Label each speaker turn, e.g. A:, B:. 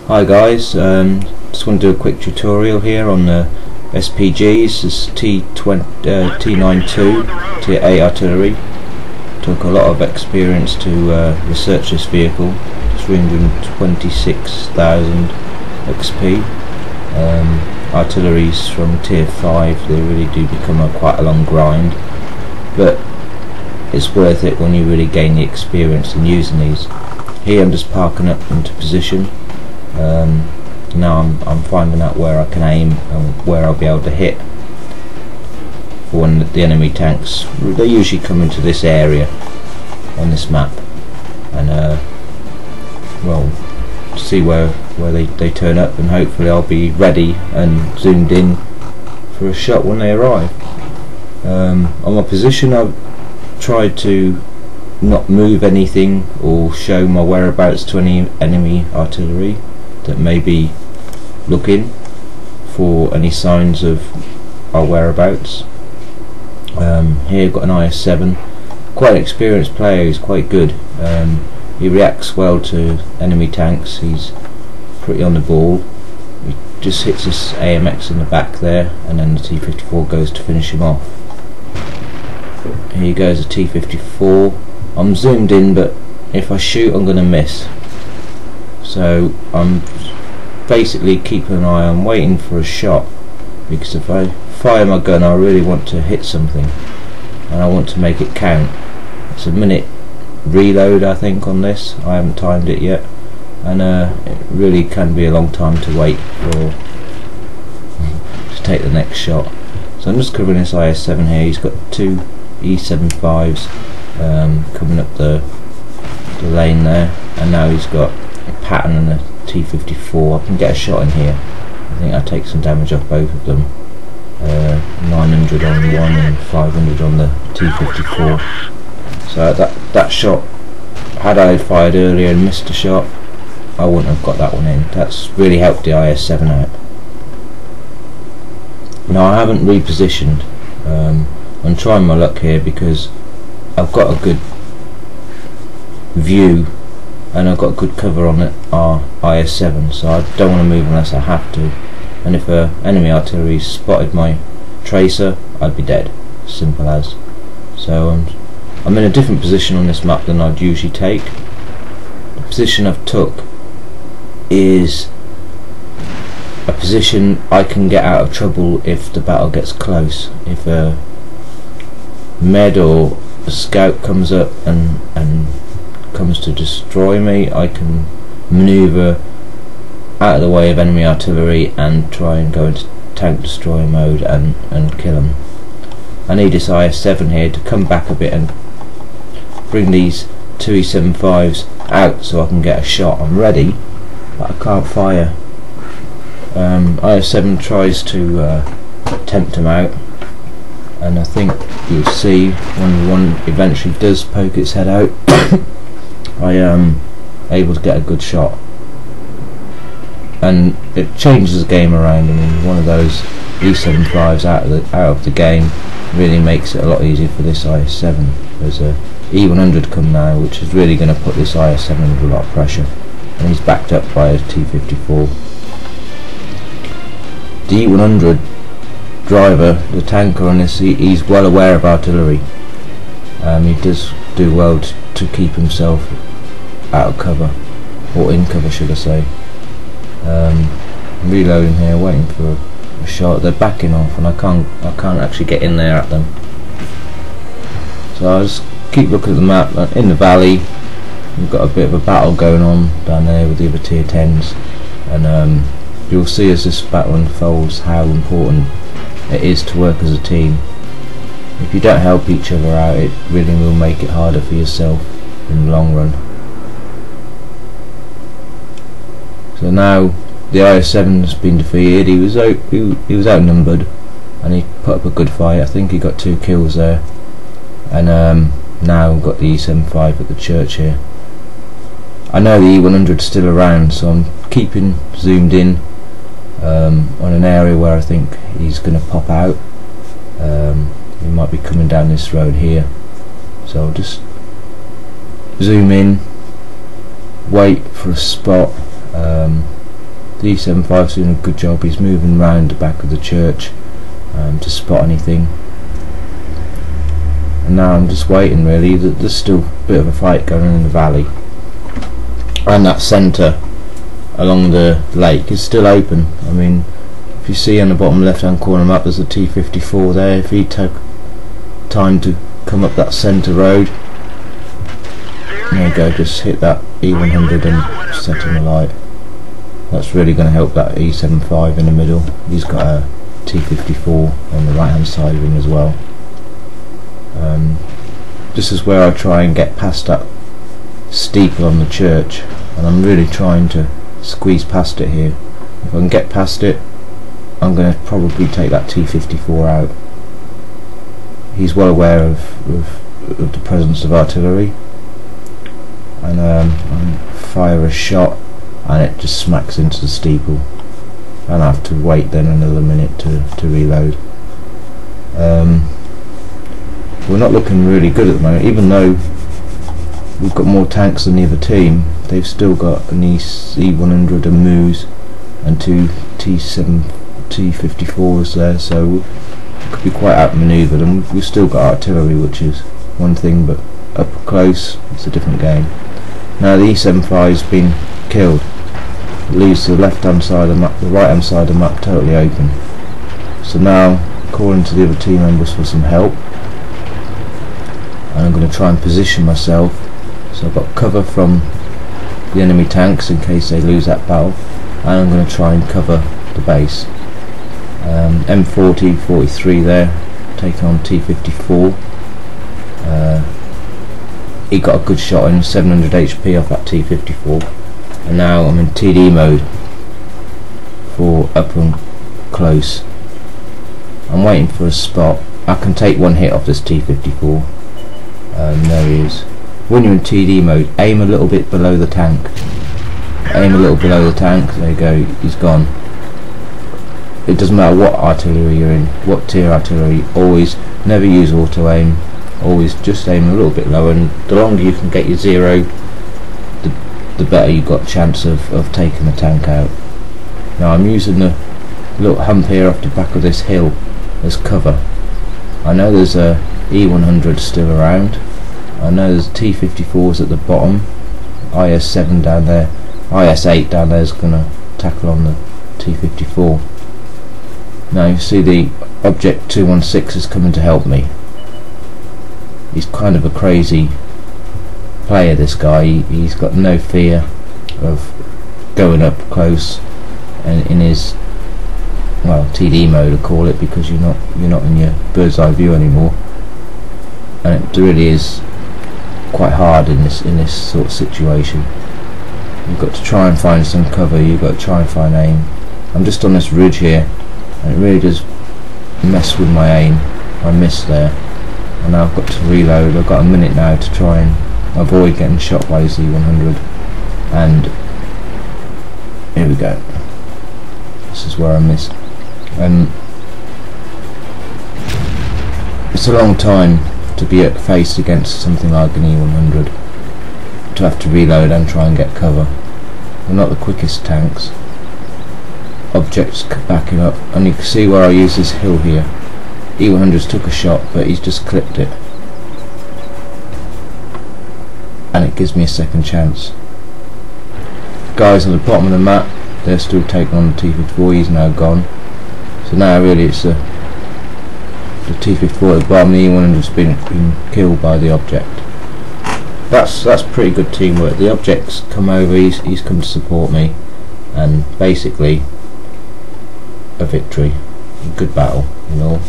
A: Hi guys, just want to do a quick tutorial here on the SPGs. This T92 Tier A artillery. Took a lot of experience to research this vehicle. 326,000 XP. Artilleries from Tier 5, they really do become quite a long grind, but it's worth it when you really gain the experience in using these. Here I'm just parking up into position. Now I'm finding out where I can aim and where I'll be able to hit for when the enemy tanks. They usually come into this area on this map, and well, see where they turn up, and hopefully I'll be ready and zoomed in for a shot when they arrive. On my position, I've tried to not move anything or show my whereabouts to any enemy artillery that may be looking for any signs of our whereabouts. Here got an IS-7, quite an experienced player, he's quite good. He reacts well to enemy tanks, he's pretty on the ball. He just hits his AMX in the back there, and then the T54 goes to finish him off. Here goes a T54. I'm zoomed in, but if I shoot I'm going to miss. So I'm basically keeping an eye on, waiting for a shot, because if I fire my gun I really want to hit something and I want to make it count. It's a minute reload I think on this, I haven't timed it yet, and it really can be a long time to wait for to take the next shot. So I'm just covering this IS-7 here. He's got two E75s coming up the lane there, and now he's got a pattern and a T54. I can get a shot in here. I think I take some damage off both of them. 900 on one and 500 on the T54. So that shot, had I fired earlier and missed a shot, I wouldn't have got that one in. That's really helped the IS-7 out. Now I haven't repositioned. I'm trying my luck here because I've got a good view and I've got good cover on our IS-7, so I don't want to move unless I have to. And if enemy artillery spotted my tracer, I'd be dead. Simple as. So I'm in a different position on this map than I'd usually take. The position I've took is a position I can get out of trouble if the battle gets close. If a med or a scout comes up and comes to destroy me, I can maneuver out of the way of enemy artillery and try and go into tank destroyer mode and kill them. I need this IS-7 here to come back a bit and bring these two E75s out so I can get a shot. I'm ready, but I can't fire. IS-7 tries to tempt him out, and I think you'll see when one eventually does poke its head out I am able to get a good shot, and it changes the game around. I mean, one of those E75s out of the game really makes it a lot easier for this IS-7. There's a E100 come now, which is really going to put this IS-7 under a lot of pressure, and he's backed up by a T54. The E100 driver, the tanker on this, he's well aware of artillery. He does do well to keep himself out of cover, or in cover should I say. Reloading here, waiting for a shot. They're backing off and I can't actually get in there at them. So I just keep looking at the map. In the valley we've got a bit of a battle going on down there with the other tier 10s, and you'll see as this battle unfolds how important it is to work as a team. If you don't help each other out, it really will make it harder for yourself in the long run. So now the IS-7 has been defeated. He was outnumbered, and he put up a good fight. I think he got 2 kills there, and now we've got the E75 at the church here. I know the E100's still around, so I'm keeping zoomed in on an area where I think he's going to pop out. He might be coming down this road here, so I'll just zoom in, wait for a spot, The E75's doing a good job. He's moving round the back of the church to spot anything. And now I'm just waiting really. There's still a bit of a fight going on in the valley. And that centre along the lake is still open. I mean, if you see on the bottom left hand corner map, there's a T54 there. If he took time to come up that centre road, there you go, just hit that E100 and set him alight. That's really going to help that E75 in the middle. He's got a T54 on the right hand side of him as well. This is where I try and get past that steeple on the church, and I'm really trying to squeeze past it here. If I can get past it, I'm going to probably take that T54 out. He's well aware of the presence of artillery, and I fire a shot and it just smacks into the steeple, and I have to wait then another minute to reload. We're not looking really good at the moment, even though we've got more tanks than the other team. They've still got an E100, a Moose, and two T54s there, so we could be quite outmanoeuvred, and we've still got artillery, which is one thing, but up close it's a different game. Now the E75's been killed. It leaves the left hand side of the map, the right hand side of the map totally open. So now calling to the other team members for some help, and I'm going to try and position myself so I've got cover from the enemy tanks in case they lose that battle, and I'm going to try and cover the base. M40, 43 there, taking on T54. He got a good shot in, 700 HP off that T54, and now I'm in TD mode for up and close. I'm waiting for a spot. I can take one hit off this T54. There he is. When you're in TD mode, aim a little bit below the tank. Aim a little below the tank. There you go. He's gone. It doesn't matter what artillery you're in, what tier artillery. Always never use auto aim. Always just aim a little bit lower, and the longer you can get your zero, the better you've got a chance of taking the tank out. Now I'm using the little hump here off the back of this hill as cover. I know there's a E100 still around. I know there's T54s at the bottom. IS7 down there. IS8 down there is going to tackle on the T54. Now you see the Object 216 is coming to help me. He's kind of a crazy player, this guy. He's got no fear of going up close and in his, well, TD mode I call it, because you're not in your bird's eye view anymore, and it really is quite hard in this sort of situation. You've got to try and find some cover, you've got to try and find aim. I'm just on this ridge here, and it really does mess with my aim. I missed there, and now I've got to reload. I've got a minute now to try and avoid getting shot by his E100, and here we go. This is where I missed. It's a long time to be faced against something like an E100, to have to reload and try and get cover. They're not the quickest tanks. Objects backing up, and you can see where I use this hill here. E100's took a shot, but he's just clipped it, and it gives me a second chance. Guys on the bottom of the map, they're still taking on the T54. He's now gone. So now really it's the T54 at the bottom. The E100's been killed by the Object. That's pretty good teamwork. The Object's come over. He's come to support me, and basically a victory, a good battle, you know.